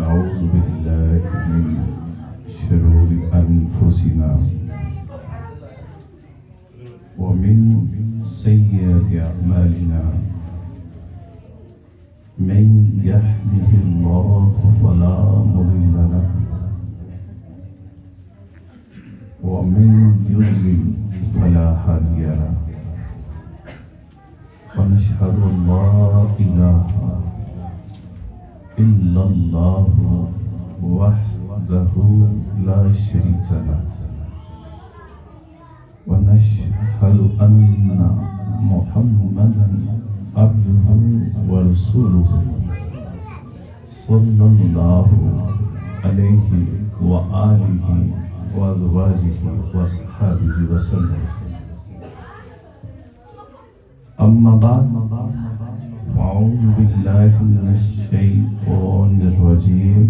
ونعوذ بالله من شرور أنفسنا ومن سيئات أعمالنا من يهده الله فلا مضل له ومن يضلل فلا هادي له ونشهد أن لا إله إلا الله وحده لا شريك له ونشهد أن محمدا عبده ورسوله صلى الله عليه وآله وأزواجه وأصحابه وسلم أما بعد فأعوذ بالله من الشيطان الرجيم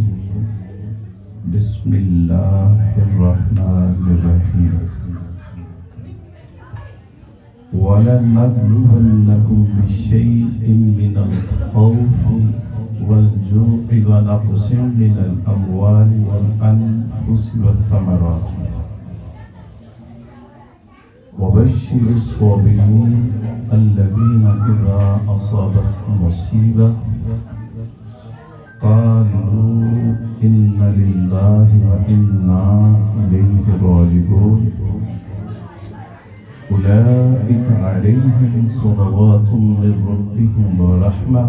بسم الله الرحمن الرحيم وَلَنَبْلُوَنَّكُمْ بِشَيْءٍ مِّنَ الْخَوْفِ وَالْجُوعِ وَنَقْصٍ مِّنَ الْأَمْوَالِ وَالْأَنفُسِ وَالثَّمَرَاتِ وَبَشِّرِ الصَّابِرِينَ الَّذِينَ إِذَا أَصَابَتْهُم مُّصِيبَةٌ قَالُوا إِنَّا لِلَّهِ وَإِنَّا إِلَيْهِ راجعون أولئك عليهم صلوات من ربهم ورحمة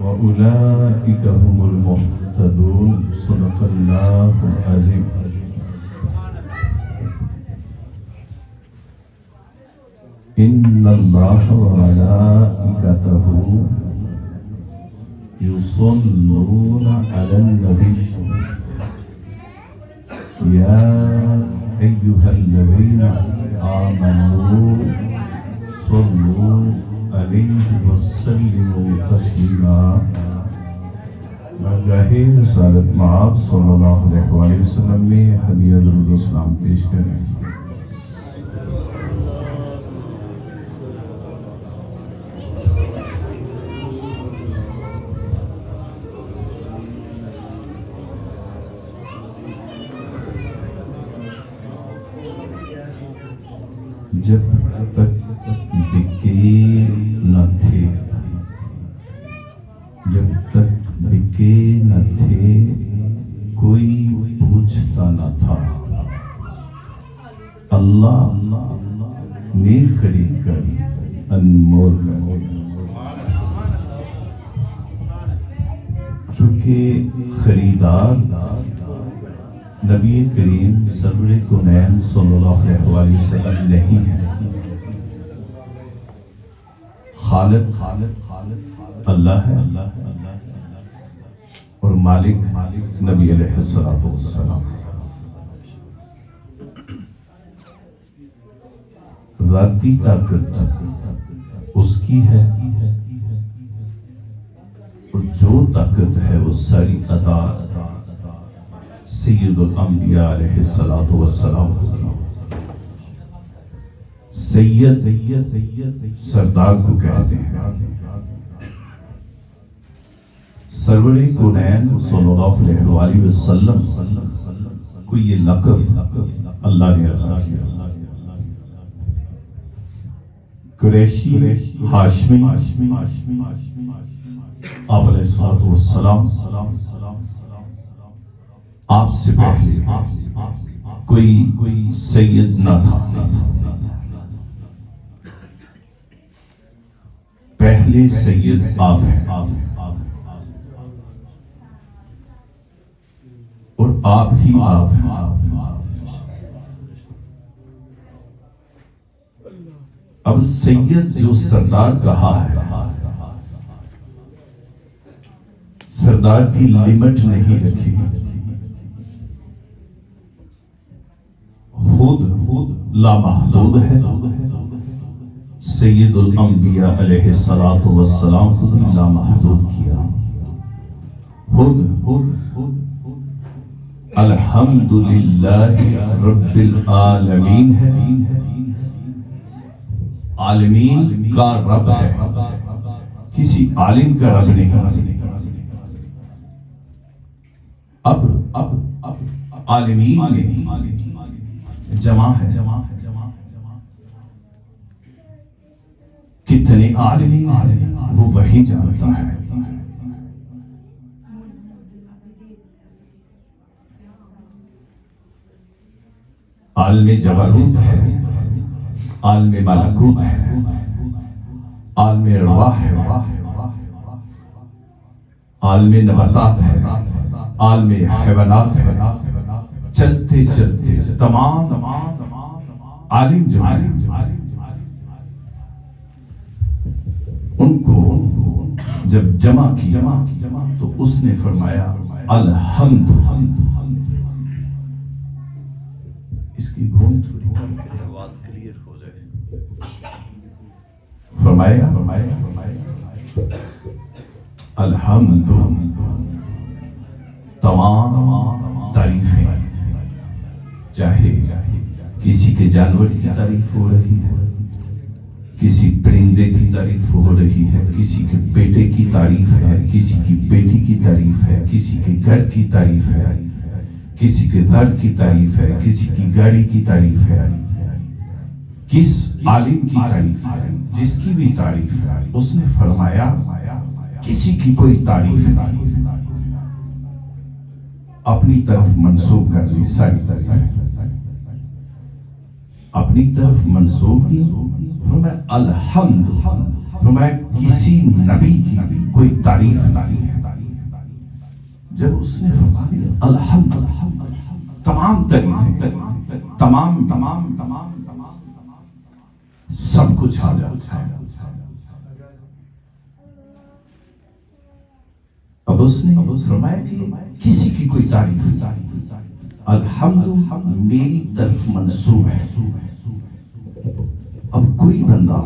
وأولئك هم المهتدون صدق الله العظيم إن الله وملائكته يصلون على النبي يا أيها الذين آمنوا صلوا عليه وسلموا تسلیما بارگاہ رسالت مآب صلی اللہ علیہ وسلم میں ہدیہ درود و سلام پیش کریں۔ جب تک بکے نہ تھے جب تک بکے نہ تھے کوئی پوچھتا نہ تھا اللہ نے خرید کر انمول کر چونکہ خریدار نبی کریم سرور کونین صلی اللہ علیہ وسلم نہیں ہے، خالق اللہ ہے اور مالک نبی علیہ السلام۔ ذاتی طاقت اس کی ہے اور جو طاقت ہے وہ ساری عطا سید الانبیاء علیہ السلام۔ سید سردار کو کہتے ہیں۔ سرور کونین صلی اللہ علیہ وسلم کو یہ لقب اللہ نے عطا کیا۔ قریشی ہاشمی آپ علیہ السلام آپ سے پہلے کوئی سید نہ تھا، پہلے سید آپ ہیں اور آپ ہی آپ ہیں۔ اب سید جو سردار کہا ہے، سردار کی لمٹ نہیں رکھی، خود لامحدود ہے۔ سید الانبیاء علیہ السلام کو بھی لامحدود کیا۔ خود الحمدللہ رب العالمین ہے، عالمین کا رب ہے، کسی عالم کا رب نہیں۔ عالمین میں جمع ہے، کتنے عالمین ہیں وہ وہی جانتا ہے۔ عالم جبروت ہے، عالم ملکوت ہے، عالم ارواح ہے، عالم نباتات ہے، عالم حیوانات ہے۔ چلتے چلتے تمام عالم جو ہیں ان کو جب جمع کی تو اس نے فرمایا الحمد، اس کی گونج تھوڑی آواز کلیئر ہو جائے، فرمایا الحمد، تمام تعریفیں، چاہے کسی کے جانور کی تعریف ہو رہی ہے، کسی پرندے کی تعریف ہو رہی ہے، کسی کے بیٹے کی تعریف ہے، کسی کی بیٹی کی تعریف ہے، کسی کے گھر کی تعریف ہے، کسی کے در کی تعریف ہے، کسی کی گاڑی کی تعریف ہے، کس عالم کی تعریف ہے، جس کی بھی تعریف ہے، اس نے فرمایا کسی کی کوئی تعریف نہیں، اپنی طرف منسوب کر لی ساری تعریف، اپنی طرف منسوب کی، فرمایا الحمد، فرمایا کسی نبی کی کوئی تعریف نہیں ہے۔ جب اس نے فرمایا الحمد، تمام تعریفیں، تمام سب کچھ آ جاتا ہے۔ اب اس نے فرمایا کہ کسی کی کوئی تعریف، الحمد میری طرف منسوب ہے۔ اب کوئی بندہ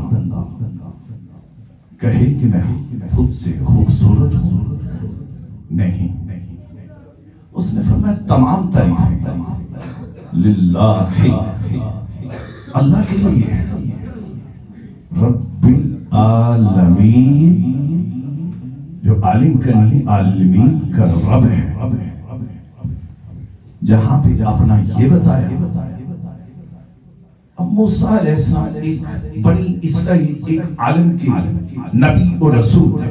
کہے کہ میں خود سے خوبصورت ہوں، نہیں، اس نے فرمایا تمام تعریفیں للہ، اللہ کے لیے ہے، رب العالمین، جو عالم کا نہیں عالمین کا رب ہے۔ جہاں پہ اپنا یہ بتایا، اب موسیٰ علیہ السلام ایک بنی اسرائیل، ایک عالم کے نبی اور رسول تھے،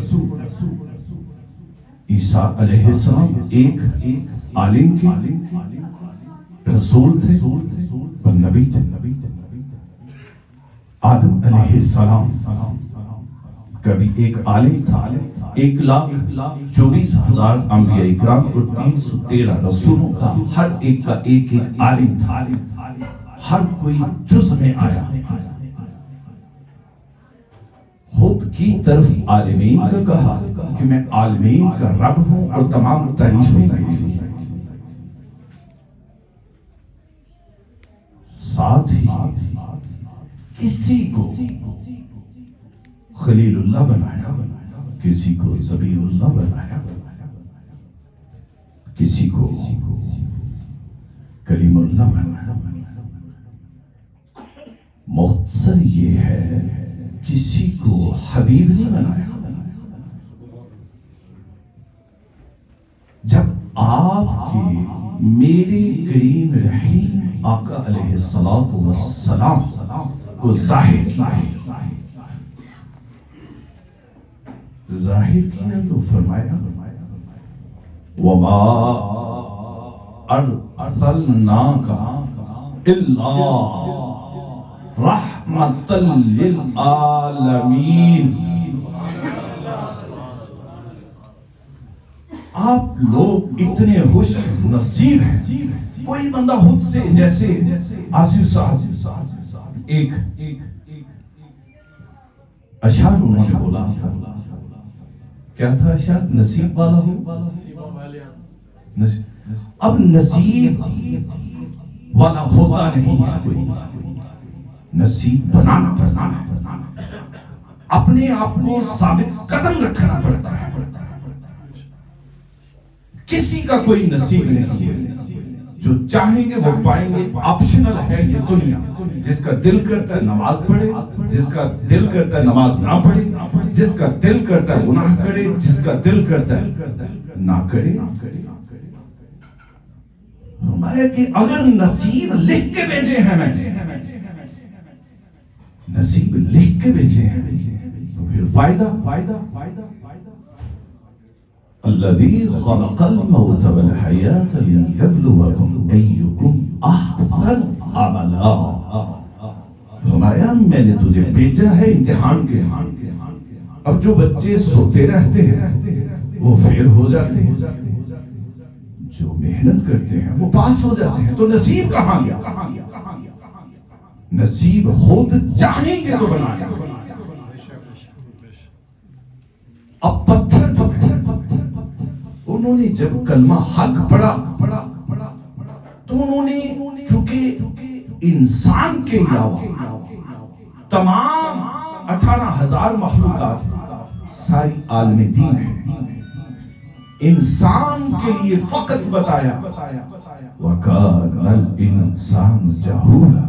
عیسیٰ علیہ السلام ایک عالم کے رسول تھے اور نبی تھے، آدم علیہ السلام کا بھی ایک عالم تھا، 1,24,000 انبیاء اکرام اور 313 رسولوں کا ہر ایک کا ایک عالم تھا، ہر کوئی جز میں آیا، خود کی طرف عالمین کا کہا کہ میں عالمین کا رب ہوں اور تمام تعریفیں میری، ساتھ ہی کسی کو خلیل اللہ بنایا، کسی کو ذبیح اللہ بنایا، کسی کو کلیم اللہ بنایا۔ مختصر یہ ہے کسی کو حبیب نہیں بنایا۔ جب آپ کے میرے کریم رحیم آقا علیہ السلام کو ظاہر کیا تو فرمایا وَمَا أَرْسَلْنَاكَ إِلَّا رَحْمَةً لِلْعَالَمِينَ۔ آپ لوگ اتنے خوش نصیب ہیں، کوئی بندہ خود سے، جیسے آصف صاحب ایک اشعار انہوں نے بولا تھا، کیا تھا اشعار؟ نصیب والا ہو، اب نصیب والا ہوتا نہیں ہے کوئی، نصیب بنانا پڑتا ہے، اپنے آپ کو ثابت قدم رکھنا پڑتا ہے۔ کسی کا کوئی نصیب نہیں ہے، جو چاہیں گے وہ پائیں گے، آپشنل ہے یہ دنیا، جس کا دل کرتا ہے نماز پڑھے، جس کا دل کرتا ہے نماز نہ پڑھے، جس کا دل کرتا ہے گناہ کرے، جس کا دل کرتا ہے نہ کرے۔ فرمایا کہ اگر نصیب لکھ کے بھیجے ہیں میں نے، نصیب لکھ کے بھیجے ہیں تو پھر فائدہ الذی خلق الموت والحیات لیبلوکم ایکم احسن عملا. فرمایا میں نے تجھے بھیجا ہے امتحان کے. اب جو بچے سوتے رہتے ہیں وہ فیل ہو جاتے ہیں، جو محنت کرتے ہیں وہ پاس ہو جاتے ہیں. تو نصیب کہاں گیا؟ نصیب خود چاہیں گے تو بنایا. اب پتھر جو ہے انہوں نے جب کلمہ حق پڑھا تو انہوں نے چونکہ انسان کے علاوہ تمام 18,000 مخلوقات ساری عالم دین ہے، انسان کے لیے فقط بتایا وَكَانَ الْإِنسَانُ جَهُولًا.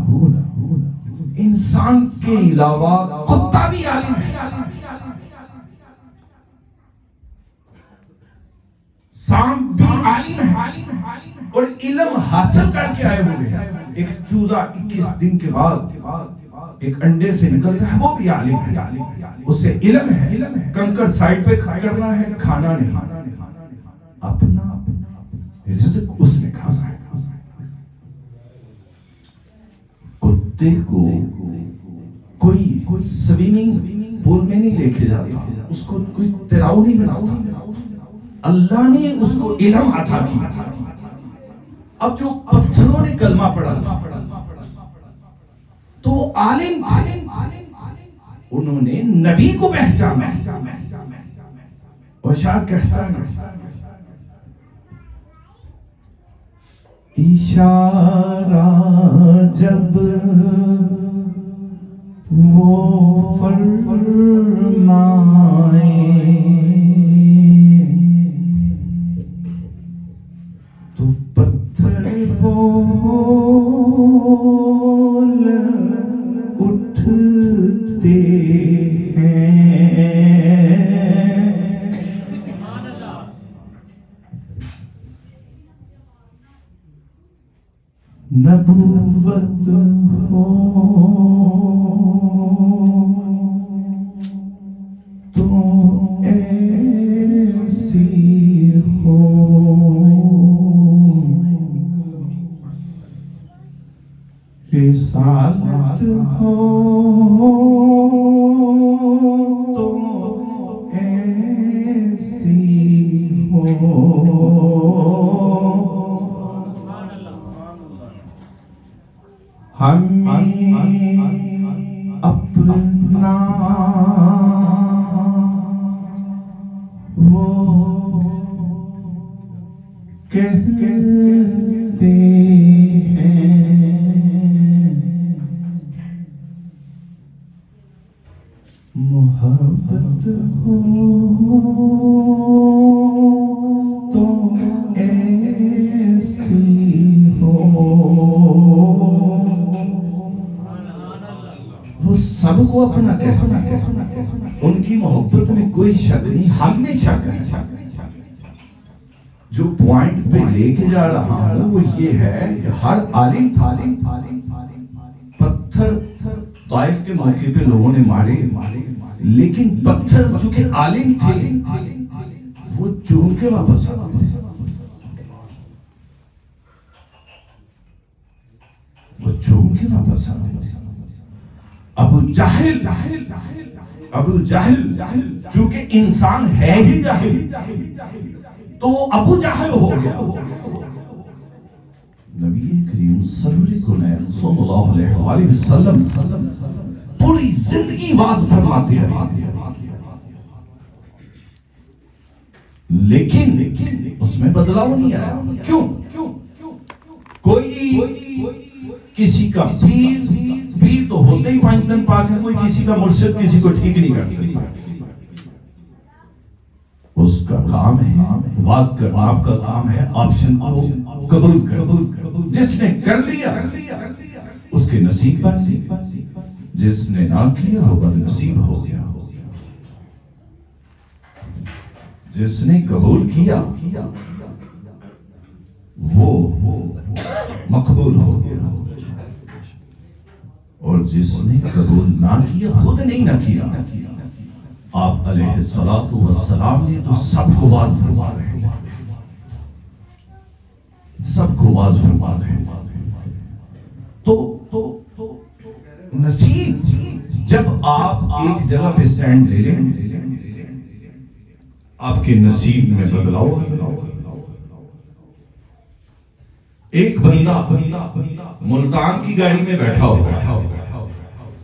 انسان کے علاوہ کتا بھی عالم ہے، سانپ بھی عالم ہے اور علم حاصل کر کے آئے ہوئے ہیں. ایک چوزا 21 دن کے بعد ایک انڈے سے نکلتا ہے، وہ بھی عالم ہے، اسے علم ہے. کنکر سائڈ پہ کرنا ہے، کھانا نہیں، اپنا رزق اس نے کھانا ہے. کتے کو کوئی سویمنگ پول میں نہیں لے کے جاتا، اس کو کوئی تیراؤ نہیں بناتا. اللہ نے اس کو علم عطا کیا. اب جو پتھروں نے کلمہ پڑھا تو وہ عالم تھے، انہوں نے نبی کو پہچانا. اور شاید کہتا ہے اشارہ جب وہ فرمائے تو پتھر بول اٹھتے ہیں. نبوت ہو تو ایسی ہو، رسالت ہو تو ایسی ہو. ہمیں اپنا وہ کہتے ہیں، محبت ہو تو ایسی ہو. وہ سب کو اپنا کہنا ہے، ان کی محبت میں کوئی شک نہیں، ہم میں شک ہے. جو پوائنٹ پہ لے کے جا رہا ہوں وہ یہ ہے کہ ہر عالم پتھر طائف کے موقع پہ لوگوں نے مارے، لیکن پتھر چونکہ عالم تھے وہ چون کے واپس آتے تھے، وہ چون کے واپس آتے تھے. ابو جہل چونکہ انسان ہے ہی جاہل تو وہ ابو جہل ہو گیا. نبی کریم صلی اللہ علیہ وسلم پوری زندگی واضح فرماتے رہے، لیکن اس میں بدلاؤ نہیں آیا. کیوں؟ کوئی کسی کا پیر تو ہوتے ہی 5 دن پاک ہے، کوئی کسی کا مرشد کسی کو ٹھیک نہیں کر سکتا. اس کا کام ہے واضح کرنا، آپ کا کام ہے آپشن کو قبول کرنا. جس نے کر لیا اس کے نصیب پر، جس نے نہ کیا وہ بد نصیب ہو گیا. جس نے قبول کیا وہ مقبول ہو گیا، اور جس نے قبول نہ کیا خود نہیں نہ کیا، آپ علیہ الصلوۃ والسلام نے تو سب کو واضح فرما رہے ہیں، سب کو واضح فرما رہے ہیں۔ تو نصیب، جب آپ ایک جگہ پہ سٹینڈ لے لیں، آپ کے نصیب میں بدلاؤ۔ ایک بندہ ملتان کی گاڑی میں بیٹھا ہوا،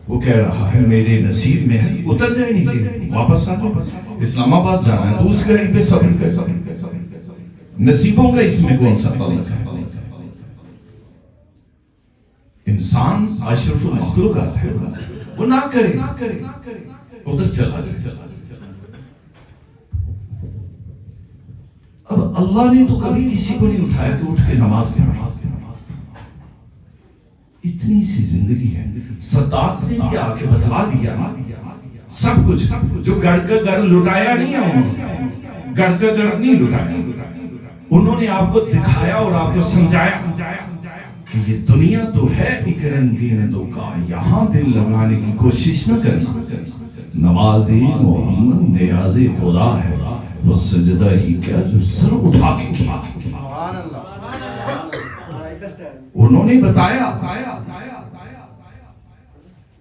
وہ کہہ رہا ہے میرے نصیب میں ہے، اتر جائے نیچے، واپس آ جائے، اسلام آباد جانا ہے تو اس گاڑی پہ سفر کر۔ نصیبوں کا اس میں کون سا تعلق ہے؟ انسان اشرف المخلوقات ہے، وہ نہ کرے، ادھر چلا جائے۔ اب اللہ نے تو کبھی کسی کو نہیں اٹھایا کہ اٹھ کے نماز پڑھا، اتنی سی زندگی ہے، ستاس نے بھی آ کے بتلا دیا سب کچھ، جو گھر کا گھر لٹایا نہیں ہے، انہوں نے گھر کا گھر نہیں لٹایا، انہوں نے آپ کو دکھایا اور آپ کو سمجھایا کہ یہ دنیا تو ہے ایک رنگین دھوکہ، یہاں دل لگانے کی کوشش نہ کرنا، نماز محمد نیاز خدا ہے، وہ سجدہ ہی کیا جو سر اٹھا کے کیا۔ انہوں نے بتایا،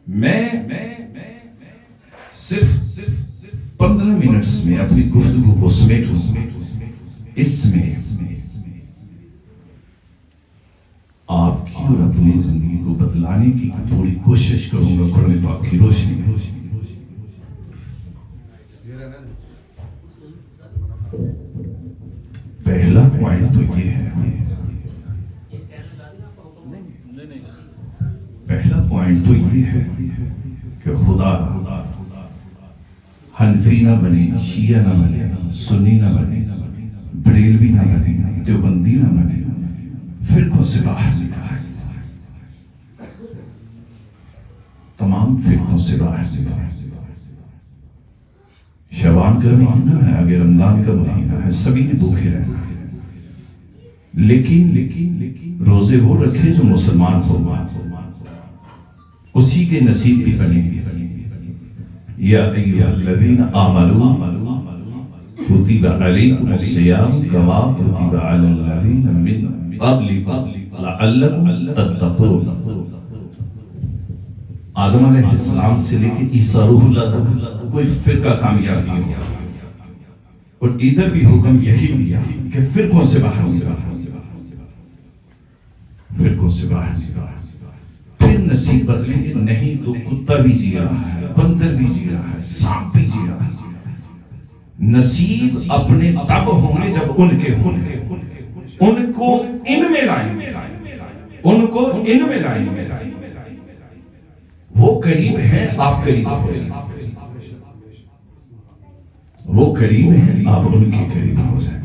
میں صرف 15 منٹس میں اپنی گفتگو کو سمیٹوں، اس میں آپ کی اور اپنی زندگی کو بدلانے کی تھوڑی کوشش کروں گا قرآن پاک کی روشنی میں۔ پہلا پوائنٹ تو یہ ہے، پہلا پوائنٹ تو یہ ہے کہ خدا حنفی نہ بنے، شیعہ نہ بنے، سنی نہ بنے، بریلوی نہ بنے، دیوبندی نہ بنے، فرقوں سے باہر نکالے، تمام فرقوں سے باہر نکالے۔ شعبان کا مہینہ ہے، آگے رمضان کا مہینہ ہے، سبھی نے بھوکے رہنا ہے، لیکن روزے وہ رکھے جو مسلمان ہو، اسی کے نصیب بھی بنے گے۔ یا ایھا الذین آمنوا کتب علیکم الصیام کما کتب علی الذین من قبلکم لعلکم تتقون۔ آدم علیہ السلام سے لے کے عیسیٰ روح اللہ تک کوئی فرقہ کامیاب نہیں ہوا، اور ادھر بھی حکم یہی دیا کہ فرقوں سے باہر نکالو، فرقوں سے باہر نکالو۔ پھر نصیب بدلیں گے، نہیں تو کتا بھی جی رہا ہے، بندر بھی جی رہا ہے، سانپ بھی جی رہا ہے۔ نصیب اپنے تب ہوں گے جب ان کے ہوں گے، ان کو ان میں لائیں گے، ان کو ان میں لائیں گے۔ وہ قریب ہیں، آپ قریب ہو جائیں، وہ قریب ہیں، آپ ان کے قریب ہو جائیں،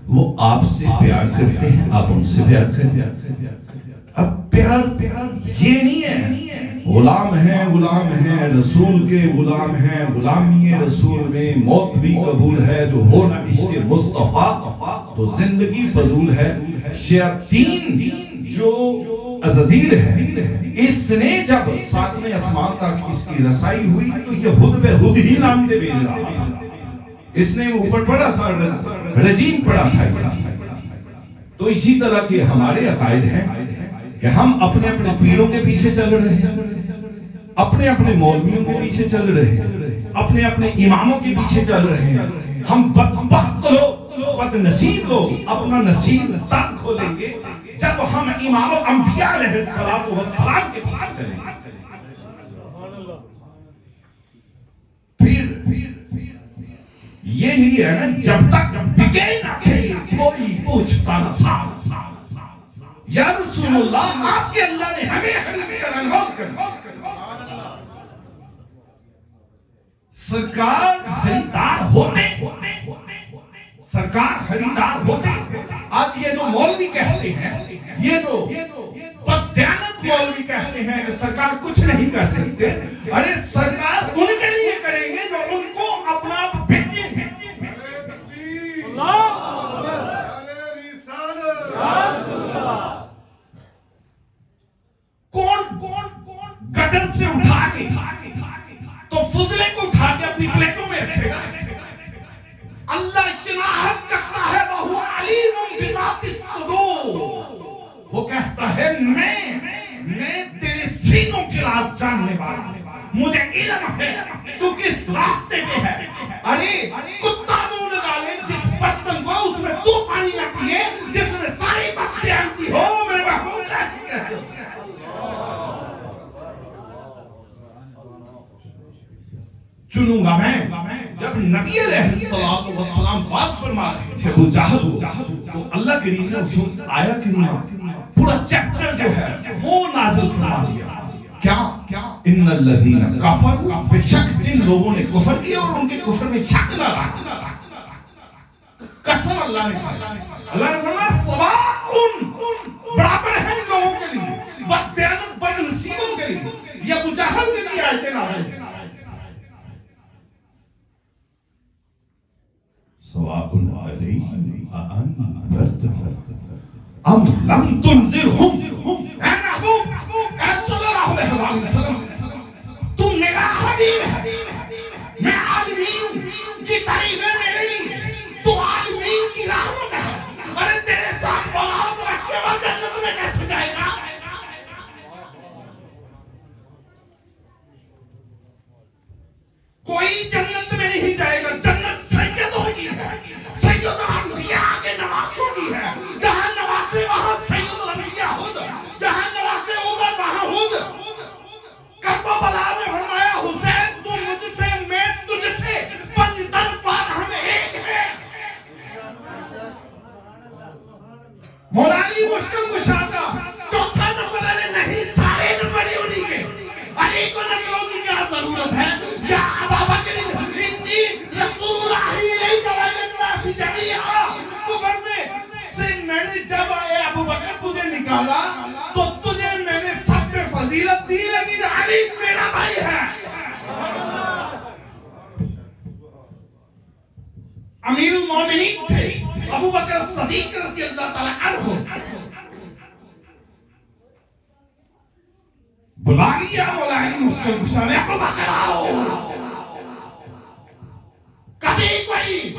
وہ آپ سے پیار کرتے ہیں، آپ ان سے پیار کرتے ہیں۔ اب پیار یہ نہیں ہے غلام ہیں رسول کے غلام ہیں، غلامی رسول میں موت بھی قبول ہے، جو ہو نہ عشق مصطفیٰ تو زندگی فضول ہے۔ شیاطین جو عزازیل ہے، اس نے جب 7ویں آسمان تک اس کی رسائی ہوئی تو یہ خود بے خود ہی نام دے بھیج رہا تھا، اس نے اوپر پڑا تھا، رجیم پڑا تھا اس نے۔ تو اسی طرح کے ہمارے عقائد ہیں کہ ہم اپنے اپنے پیروں کے پیچھے چل رہے ہیں، اپنے اپنے مولویوں کے پیچھے چل رہے ہیں، اپنے اپنے اماموں کے پیچھے چل رہے ہیں۔ ہم بدبخت لوگ، بد نصیب لوگ اپنا نصیب تب کھولیں گے جب ہم امام و انبیاء علیہ السلام کے پیچھے چلیں گے۔ پھر یہی ہے نا، جب تک بکے نہ کھیل کوئی پوچھتا نہ تھا، یا رسول اللہ آپ کے اللہ نے ہمیں خرید کر انمول کر سرکار خریدار ہوتے، سرکار خریدار ہوتے۔ آج یہ جو مولوی کہتے ہیں، یہ جو بددیانت مولوی کہتے ہیں کہ سرکار کچھ نہیں کر سکتے، ارے سرکار ان کے لیے کریں گے جو ان کو اپنا آپ بیچیں گے۔ اللہ ہے میں تیرے سینوں کے راز جاننے والا ہوں، مجھے علم ہے تو کس راستے پہ ہے۔ ارے کتا منہ لگا لے جس برتن کو اس میں تو پانی نہ پیے جس میں ساری باتیں آتی ہو، میرے محبوب کیسے ہوتا ہے؟ چنوں گا میں جب نبی علیہ السلام بات فرماتے تھے ابو جہل تو اللہ کریم نے اس وقت آیا کریمہ پورا چیپٹر جو ہے وہ نازل فرما دیا۔ کیا ان الذین کفروا، بے شک جن لوگوں نے کفر کیا اور ان کے کفر میں شک نہ رہا، قسم اللہ نے کھائی، اللہ نے فرمایا سواء برابر ہے ان لوگوں کے لیے، بددیانت بد نصیبوں کے لیے، یہ ابو جہل کے لیے آیتیں نازل ہیں۔ سواء علیہم أأنذرتهم ام لم تنذرهم، اے محبوب اے صلی اللہ علیہ وسلم تم میرا حبیب ہے، میں عالمین کی تعریف ہے میرے لیے، تو عالمین کی رحمت ہے، ارے تیرے ساتھ بغاوت رکھ کے وہ جنت میں کیسے جائے گا؟ کوئی جنت میں نہیں جائے گا، جنت سیدوں کی ہے، سید الانبیاء کے نواسوں کی ہے، جہاں نواسے وہاں سید الانبیاء ہود، جہاں نواسے عمر وہاں ہود۔ کربلا بلا میں فرمایا حسین تو مجھ سے میں تجھ سے پنجتن پار ہم ایک ہیں۔ مولا علی مشکل کشا کا چوتھا نمبر ہے نہیں، سارے نمبر ہی انہی کے، علی کو نبیوں کی کیا ضرورت ہے؟ یا ابا بکر انی رسول اللہ الیک والناس جمیعا، کفر میں سے میں نے جب اے ابو بکر تجھے نکالا تو تجھے میں نے سب پہ فضیلت دی، لیکن علی میرا بھائی ہے۔ امیر المومنین تھے ابو بکر صدیق رضی اللہ تعالی عنہ، بلا لیا مولا علی مشکل کشا نے، ابو بکر آؤ۔ کبھی کوئی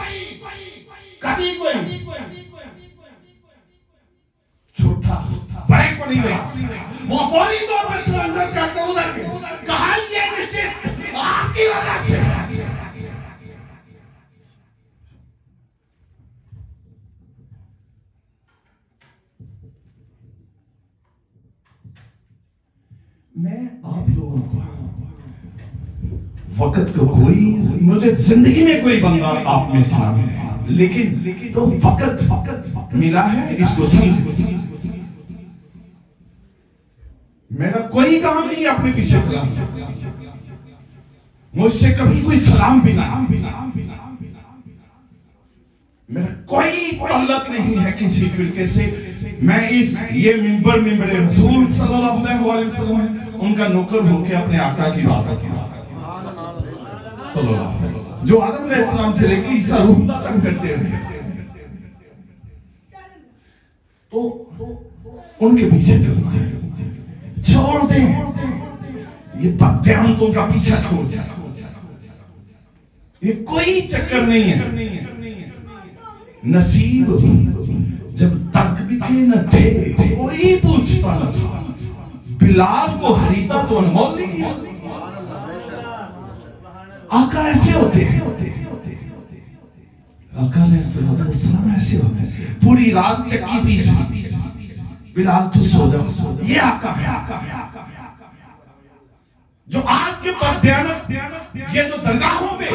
چھوٹا بڑے کو نہیں بلا، وہ فوری طور پر سرنڈر کر کے ادھر گئے، کہا یہ نشست آپ کی وجہ سے ہے۔ میں آپ لوگوں کو وقت کو کوئی مجھے زندگی میں کوئی بندہ آپ میں سنا نہیں، لیکن تو وقت ملا ہے، اس کو سمجھ۔ میرا کوئی کام نہیں اپنے پیچھے چلا، مجھ سے کبھی کوئی سلام بھی نہ، میرا کوئی تعلق نہیں ہے کسی فرقے سے، میں یہ منبر رسول صلی اللہ علیہ وسلم ہے، ان کا نوکر ہو کے اپنے آقا کی بات صلی اللہ علیہ وسلم، جو آدم علیہ السلام سے لے کے عیسیٰ روح اللہ تک کرتے رہے، تو ان کے پیچھے چلنا چھوڑ دیں، یہ بددیانتوں کا پیچھا چھوڑ دیں، یہ کوئی چکر نہیں ہے۔ نصیب جب تک بھی نہ تھے کوئی پوچھتا نہ تھا، بلال کو خریدا تو انمول نہیں کیا۔ آقا ایسے ہوتے ہیں، آقا علیہ السلام ایسے ہوتے ہیں، پوری رات چکی پیس بلال تو سو جاؤ، یہ آقا ہے جو آج کے پر دیانت یہ تو درگاہوں پہ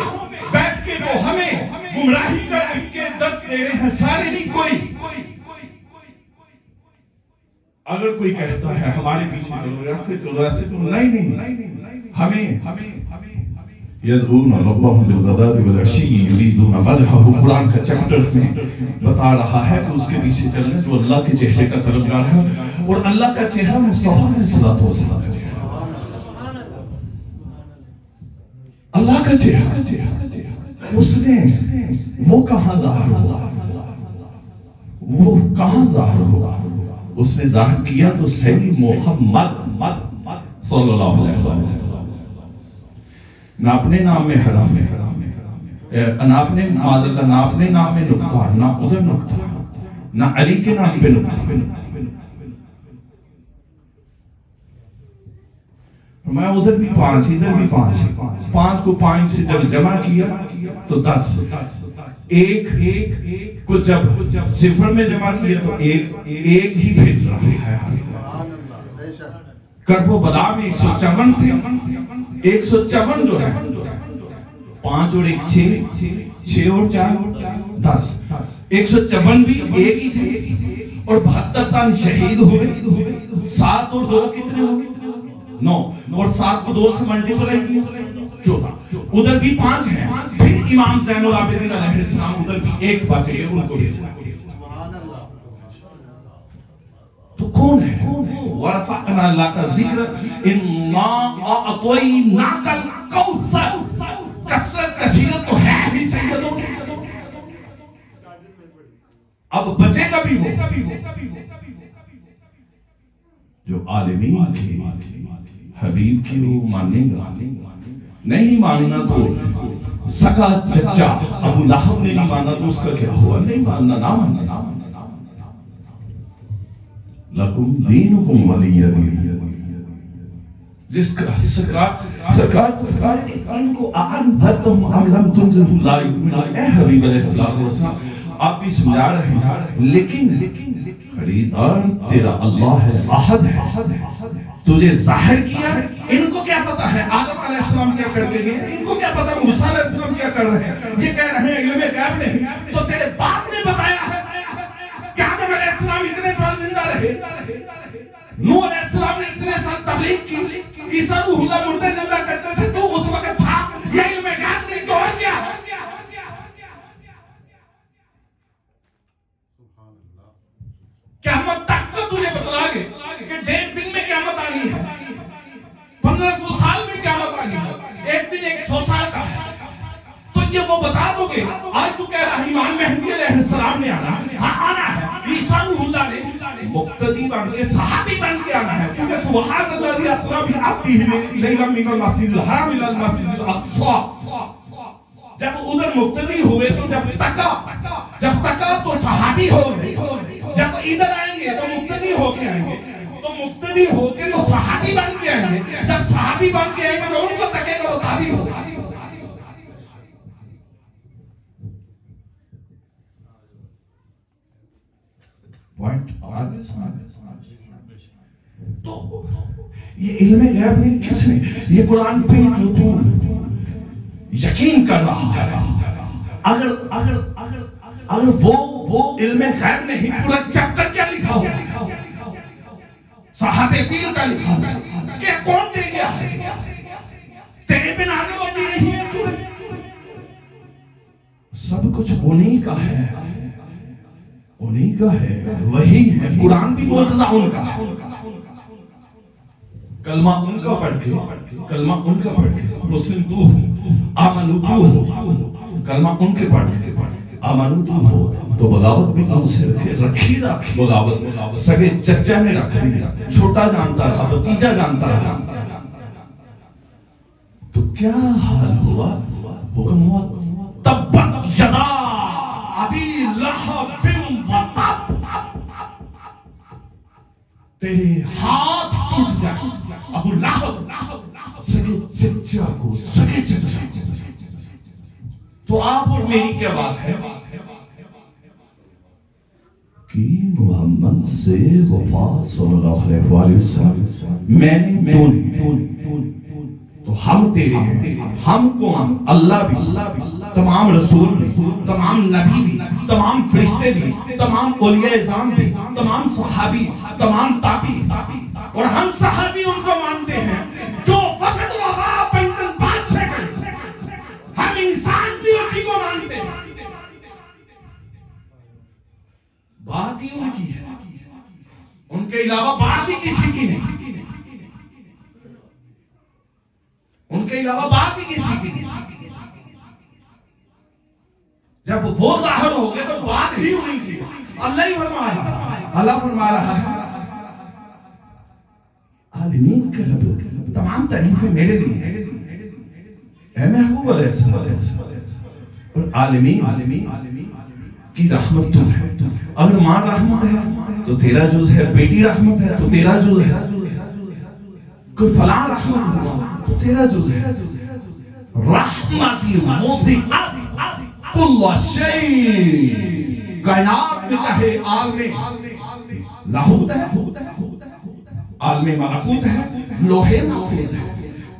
بیٹھ کے تو ہمیں گمراہی کا ان کے دست دے رہے ہیں، سارے نہیں کوئی۔ اگر کوئی کہتا ہے ہمارے پیچھے چلو یا پھر چلو ایسے تو نہیں، ہمیں یدعون ربهم بالغداة والعشی یریدون وجهه، قرآن کا چیپٹر میں بتا رہا ہے کہ اس کے پیچھے چلنے جو اللہ کے چہرے کا طلبگار ہے، اور اللہ کا چہرہ مصطفیٰ علیہ الصلوۃ کا چہرہ، اللہ کا چہرہ، اس نے وہ کہاں ظاہر ہوا، وہ کہاں ظاہر ہوا، اس نے ظاہر کیا تو صحیح محمد صلی اللہ علیہ وسلم، نہ اپنے نام میں حرام ہے، نہ اپنے معذرت، نہ اپنے نام میں نقطہ، نہ ادھر نقطہ، نہ علی کے نام پہ نقطہ، میں ادھر بھی 5 ادھر بھی 5 5 کو 5 سے جب جمع کیا تو 10 ایک کو جب صفر میں جمع کیا تو ایک ہی پھر رہا ہے کرپو بادام 154 تھے 154 جو ہے 5 اور 1 6 اور 4 10 154 بھی ایک ہی تھے اور 72 تن شہید ہوئے 7 اور 2 کتنے ہوئے 9 اور 7 کو 2 سے ملٹیپلائی کیا 14 ادھر بھی 5 ہیں پھر امام زین العابدین علیہ السلام ادھر بھی ایک بچے ان کو بھیجا تو کون ہے وَرَفَعْنَا لَكَ ذِكْرَ إِنَّا أَعْطَيْنَاكَ الْكَوْثَرَ کثرت کثیرت تو ہے ہی سیدوں اب بچے گا بھی وہ جو عالمین کے حبیب کی وہ مانے گا نہیں ماننا تو سکا چچا ابو لہب نے نہیں مانا تو اس کا کیا ہوا نہیں ماننا نہ ماننا لکم دینکم ولی دین جس کا سرکار ان کو انذرتم ام لم تنذروا لا یؤمنون اے حبیب علیہ السلام آپ بھی سمجھا رہے ہیں لیکن خریدار تیرا اللہ ہے احد ہے تجھے ظاہر کیا ان کو کیا پتا ہے آدم علیہ السلام کیا کر کے گئے ان کو کیا پتا موسیٰ علیہ السلام کیا کر رہے ہیں یہ کہہ رہے ہیں علم غیب نہیں تو تیرے باپ نے بتایا ہے کہ آدم علیہ السلام اتنے سال زندہ رہے نوح علیہ السلام نے اتنے سال تبلیغ کی عیسیٰ روح اللہ مردے زندہ کرتے تھے تو اس وقت تھا یہ علم غیب نہیں تو اور کیا قیامت تک تو تجھے بتلا گے کہ 1.5 دن میں قیامت آنی ہے 1500 سال میں قیامت آنی ہے ایک دن 100 سال کا ہے تو یہ وہ بتا دو گے آج تو کہہ رہا ہے امام مہدی علیہ السلام نے آنا ہے عیسیٰ روح اللہ نے مقتدی بن کے صحابی بن کے آنا ہے کیونکہ سبحان اللہ دی اطلع بھی آتی ہے لیلہ من المسجد الحرام الى المسجد الاقصی جب ادھر مقتدی ہوئے تو جب تکا تو صحابی ہو گئے جب ادھر آئیں گے تو مقتدی ہو کے آئیں گے تو مقتدی ہو کے تو صحابی بن کے آئیں گے جب صحابی بن کے آئیں گے تو ان کو تکے گا وہ تابعی ہوگا پوائنٹ آگے تو یہ علم غیب نہیں کس نے یہ قرآن پہ جو تو یقین کر رہا ہے اگر وہ علم غیب نہیں پورا چیپٹر کیا لکھا ہو صحابہ فیل کا لکھا ہو کہ کون دے گیا ہے تیرے پہ نازل ہوتی نہیں ہے سورج سب کچھ انہی کا ہے انہی کا ہے وہی ہے قرآن بھی معجزہ ان کا کلمہ ان کا پڑھ کے مسلم تو ہو آمنو تو ہو کلمہ ان کے پڑھ کے آمنو تو ہو تو بغاوت بھی ان سے رکھی بغاوت سگے چچا نے رکھی چھوٹا جانتا رہا بتیجا جانتا رہا تو کیا حال ہوا حکم ہوا تبت یدا ابی لہب وتب تیرے ہاتھ ٹوٹ جائے ابو لہب سگے چچا کو سگے چچا تو آپ اور میری کیا بات ہے کہ محمد سے وفا صلی اللہ علیہ وسلم میں نے تو تو ہم تیرے ہیں ہم کون اللہ بھی تمام رسول بھی تمام نبی بھی تمام فرشتے بھی تمام اولیاء اعظام بھی تمام صحابی تمام تابعی اور ہم صحابی ان کو مانتے ہیں جو وقت وفا بنتن بات سے گئے ہم انسان بھی اسی کو مانتے ہیں بات ہی ان کی ہے ان کے علاوہ بات ہی کسی کی نہیں ان کے علاوہ بات ہی کسی کی نہیں جب وہ ظاہر ہو گئے تو بات ہی انہی کی اللہ ہی فرما رہا ہے عالمین کا رب تمام تعریفیں میرے لیے ہیں اے محبوب علیہ السلام اور عالمین کی رحمت تو ہے اگر ماں رحمت ہے تو تیرا جز ہے بیٹی رحمت ہے تو تیرا جز ہے کوئی فلاں رحمت ہوا تو تیرا جز ہے. رحمتی وضعت کل شیء، کائنات میں چاہے عالم لاہوت ہے، عالم ملکوت ہے، لوح محفوظ ہے،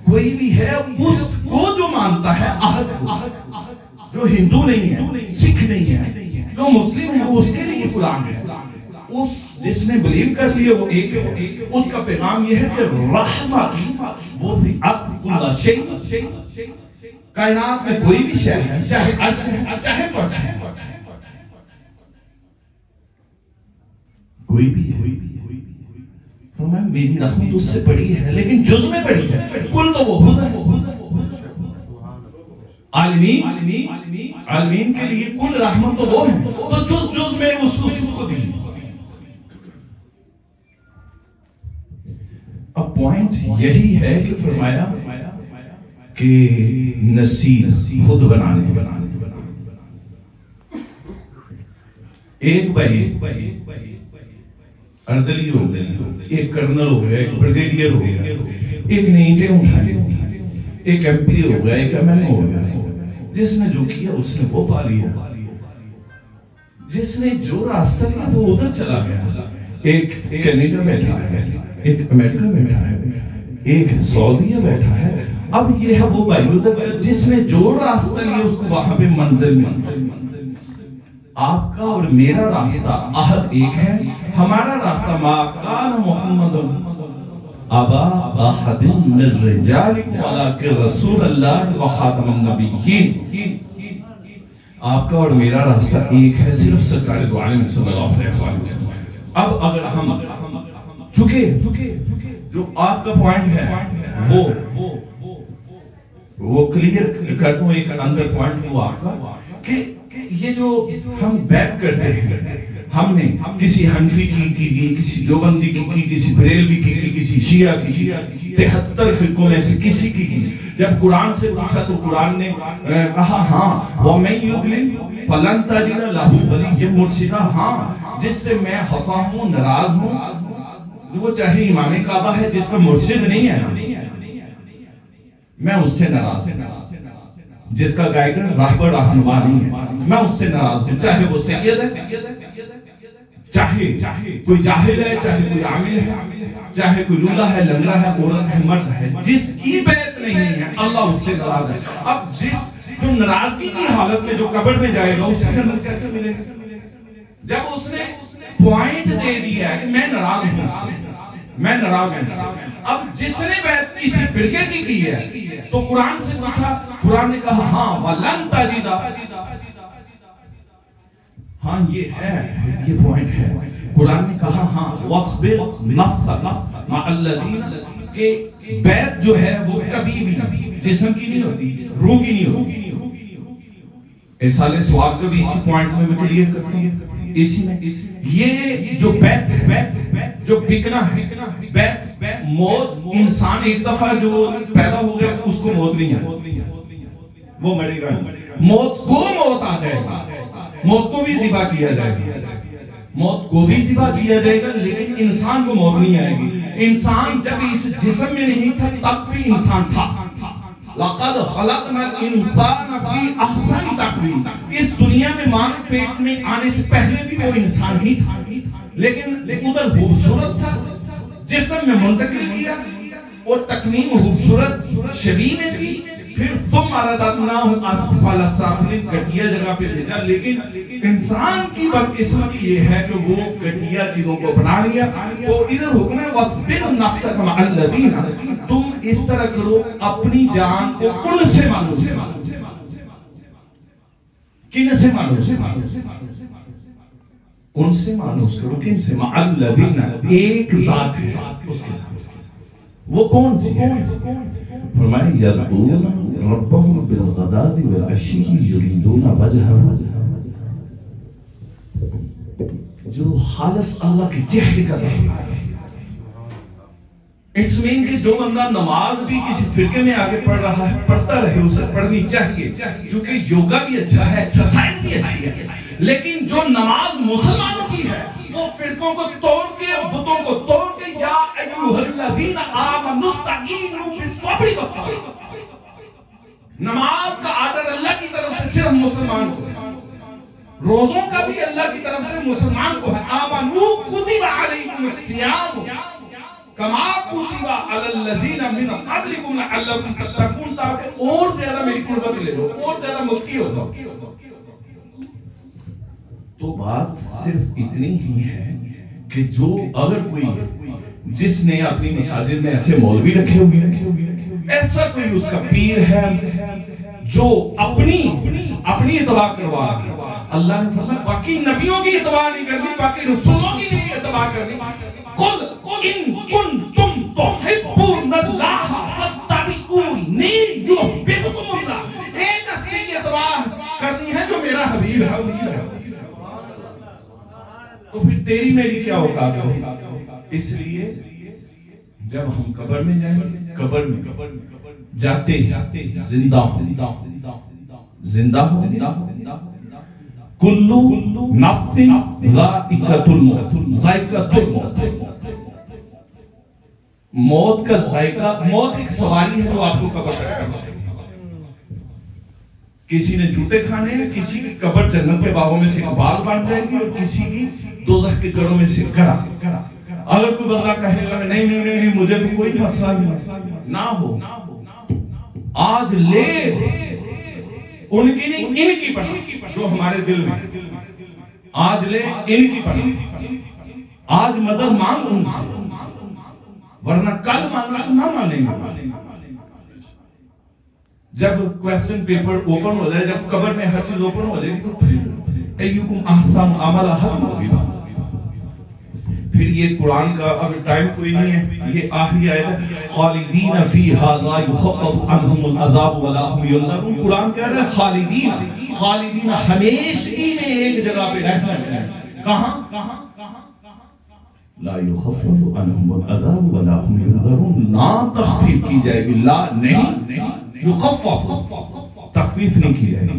کوئی بھی ہے اس کو جو مانتا ہے احد کو، جو ہندو نہیں ہے، سکھ نہیں ہے، جو مسلم ہے اس کے لیے قرآن ہے. اس جس نے بلیو کر لیا وہ ایک ہے. اس کا پیغام یہ ہے کہ رحمتی وضعت کل شیء، کائنات میں کوئی بھی شے ہے، چاہے عرش ہے چاہے فرش ہے، کوئی بھی ہے، فرمایا میری رحمت اس سے بڑی ہے لیکن جز میں بڑی ہے. کل تو وہ خود ہے، عالمین کے لیے کل رحمت تو وہ ہے، تو جز میں اس کو دی. اب پوائنٹ یہی ہے کہ فرمایا کہ نصیب خود بنانے. ایک بھائی اردلی ہو گئی، ایک کرنل ہو گیا، ایک بریگیڈیئر ہو گیا، ایک نے اینٹیں اٹھائی، ایک ایم پی ہو گیا، ایک ایم ایل اے ہو گیا. جس نے جو کیا اس نے وہ پا لیا، جس نے جو راستہ لیا وہ ادھر چلا گیا. ایک کینیڈا بیٹھا ہے، ایک امریکہ بیٹھا ہے، ایک سعودیہ بیٹھا ہے. اب یہ ہے وہ بھائی جس نے جو راستہ لیا اس کو وہاں پہ منزل ملی. آپ کا اور میرا راستہ احد ایک ہے. ہمارا راستہ ما کان محمد ابا احد من رجالکم ولکن رسول اللہ و خاتم النبیین. آپ کا اور میرا راستہ ایک ہے، صرف سرکار دو عالم صلی اللہ علیہ وسلم. اب اگر ہم چونکہ جو آپ کا پوائنٹ ہے وہ کلیئر کر دوں. ایک اندر پوائنٹ ہے وہ آپ کا کہ یہ جو ہم بیک کرتے ہیں، ہم نے کسی حنفی کی کسی دیوبندی کی کسی بریلوی کی کسی شیعہ کی 73 فرقوں میں سے کسی کی. جب قرآن سے پوچھا تو قرآن نے کہا ہاں وَمَن يُضْلِلْ فَلَن تَجِدَ لَهُ وَلِيًّا مُرْشِدًا. ہاں جس سے میں خفا ہوں، ناراض ہوں، وہ چاہے امام کعبہ ہے، جس کا مرشد نہیں ہے میں اس سے ناراض ہوں. جس کا گائیڈر راہبر رہنما نہیں ہے میں اس سے ناراض ہوں، چاہے وہ سید ہے، چاہے کوئی جاہل ہے، چاہے کوئی عامل ہے، چاہے کوئی لولا ہے، لنگڑا ہے، عورت ہے، مرد ہے. جس کی بیعت نہیں ہے اللہ اس سے ناراض ہے. اب جو ناراضگی کی حالت میں جو قبر میں جائے گا اس کے اندر کیسے ملے گا؟ جب اس نے پوائنٹ دے دیا ہے کہ میں ناراض ہوں اس سے، میں ناراض ہوں اس سے. اب جس نے بیعت کسی فرقے کی ہے تو قرآن سے پوچھا، قرآن نے کہا ہاں وَلَن تَجِدَ. ہاں یہ ہے، یہ پوائنٹ ہے. قرآن نے کہا ہاں وَاصْبِرْ نَفْسَكَ مَعَ الَّذِينَ، کہ بیعت جو ہے وہ کبھی بھی جسم کی نہیں ہوتی، روح کی نہیں ہوتی. سال سواب کا بھی اسی پوائنٹ میں کلیئر کرتا ہوں. اسی میں یہ جو بیعت ہے، جو بکنا ہے، بیعت موت. انسان ایک دفعہ جو پیدا ہو گیا اس کو موت نہیں ہے، وہ مرے گا. موت کو موت آ جائے گا، موت کو بھی ذبح کیا جائے گا، موت کو بھی ذبح کیا جائے گا، لیکن انسان کو موت نہیں آئے گی. انسان جب اس جسم میں نہیں تھا تب بھی انسان تھا. لَقَدْ خَلَقْنَا الْإِنسَانَ فِي أَحْسَنِ تَقْوِيمٍ. اس دنیا میں ماں کے پیٹ میں آنے سے پہلے بھی وہ انسان ہی تھا، لیکن ادھر خوبصورت تھا، جسم میں منتقل کیا اور تکوین خوبصورت شبیہ میں کی. پھر تم رددناہ اسفل سافلین، گھٹیا جگہ پہ بھیجا. لیکن انسان کی بدقسمتی یہ ہے کہ وہ گھٹیا چیزوں کو بنا لیا. تو ادھر حکم ہے وَاصْبِرْ نَفْسَكَ مَعَ الَّذِينَ، تم اس طرح کرو اپنی جان کو ان سے مانوس. کن سے مانوس؟ ان سے مانوس کرو. کن سے؟ مَعَ الَّذِينَ، ایک ذات ہے اس کے ساتھ. وہ کون سی ہے؟ فرمائے یَدْعُونَ رَبَّهُمْ بِالْغَدَاةِ وَالْعَشِيِّ يُرِيدُونَ وَجْهَهُ، جو خالص اللہ کی چہرے کا ذکر کرتا ہے. اٹس مین کہ جو بندہ نماز بھی کسی فرقے میں آگے پڑھ رہا ہے، پڑھتا رہے، اسے پڑھنی چاہیے، کیونکہ یوگا بھی اچھا ہے، ایکسرسائز بھی اچھی ہے، لیکن جو نماز مسلمانوں کی ہے وہ فرقوں کو توڑ کے بتوں کو توڑ کے یا ایھا الذین آمنوا استعینوا بالصبر والصلاۃ. نماز کا آرڈر اللہ کی طرف سے صرف مسلمان کو ہے, روزوں کا بھی اللہ کی طرف سے مسلمان کو ہے. آمنوا کتب علیکم الصیام کما کتب علی الذین من قبلکم لعلکم تتقون, تاکہ اور زیادہ میری قربت لے لو, اور زیادہ مفتی ہو جاؤ. تو بات صرف اتنی ہی ہے کہ جو اگر کوئی جس نے اپنی مساجد میں ایسے مولوی رکھے ہوئے ہیں, ایسا کوئی اس کا پیر ہے جو اپنی اتباع کروا رہا ہے, اللہ نے فرمایا باقی نبیوں کی اتباع نہیں کرنی, باقی رسولوں کی نہیں اتباع کرنی. قل ان کنتم تحبون اللہ فاتبعونی یحببکم اللہ. ایک اصلی کی اتباع کرنی ہے جو میرا حبیب ہے. تو پھر تیری میری کیا اوقات ہے؟ اس لیے جب ہم قبر میں جائیں گے, قبر میں جاتے زندہ کلو نفس ذائقۃ الموت. موت کا ذائقہ, موت ایک سواری ہے جو آپ کو قبر تک پہنچائے گی. کسی نے جوتے کھانے ہیں, کسی کی قبر جنت کے باغوں میں سے ایک باغ بن جائے گی اور کسی کی دوزخ کے گڑھوں میں سے گڑھا. اگر کوئی بندہ کہے گا نہیں مجھے بھی کوئی مسئلہ نہیں, نہ ہو, آج لے ان کی نہیں ان کی پناہ جو ہمارے دل میں, آج لے ان کی پناہ, آج مدد مانگ ان سے, ورنہ کل مانگنا نہ مانیں گے. جب کوسچن پیپر اوپن ہو جائے, جب قبر میں ہر چیز اوپن ہو جائے گی, تو پھر ایکم احسن عملا ختم ہوگی. پھر یہ قرآن کا اب ٹائم کوئی نہیں ہے, یہ آخری آیت ہے خالدین فیہا لا یخفف عنہم العذاب ولا هم ینظرون. قرآن کہہ رہا ہے خالدین ہمیشگی میں ایک جگہ پہ رہنا ہے. کہاں؟ لا یخفف عنہم العذاب ولا هم ینظرون. نہ تخفیف کی جائے گی, لا نہیں یخفف, تخفیف نہیں کی جائے گی.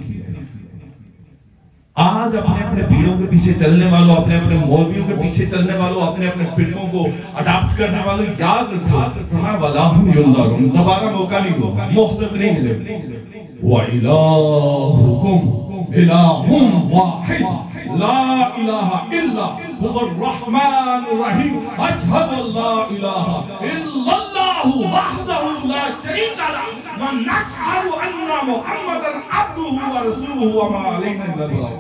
آج اپنے پیڑوں کے پیچھے چلنے والوں, اپنے مولویوں کے پیچھے چلنے والوں, اپنے فرقوں کو اڈاپٹ کرنے والوں, یاد رکھو فرمایا وَلَا هُمْ يُنظَرُونَ. دوبارہ موقع نہیں ہوگا, مہلت نہیں ملے. وَإِلَٰهُكُمْ إِلَٰهٌ وَاحِدٌ لَا إِلَٰهَ إِلَّا هُوَ الرَّحْمَٰنُ الرَّحِيمُ أَشْهَدُ أَن لَّا إِلَٰهَ إِلَّا اللَّهُ وَحْدَهُ لَا شَرِيكَ لَهُ وَنَشْهَدُ أَنَّ مُحَمَّدًا عَبْدُهُ وَرَسُولُهُ وَمَا عَلَيْنَا إِلَّا الْبَلَاغُ.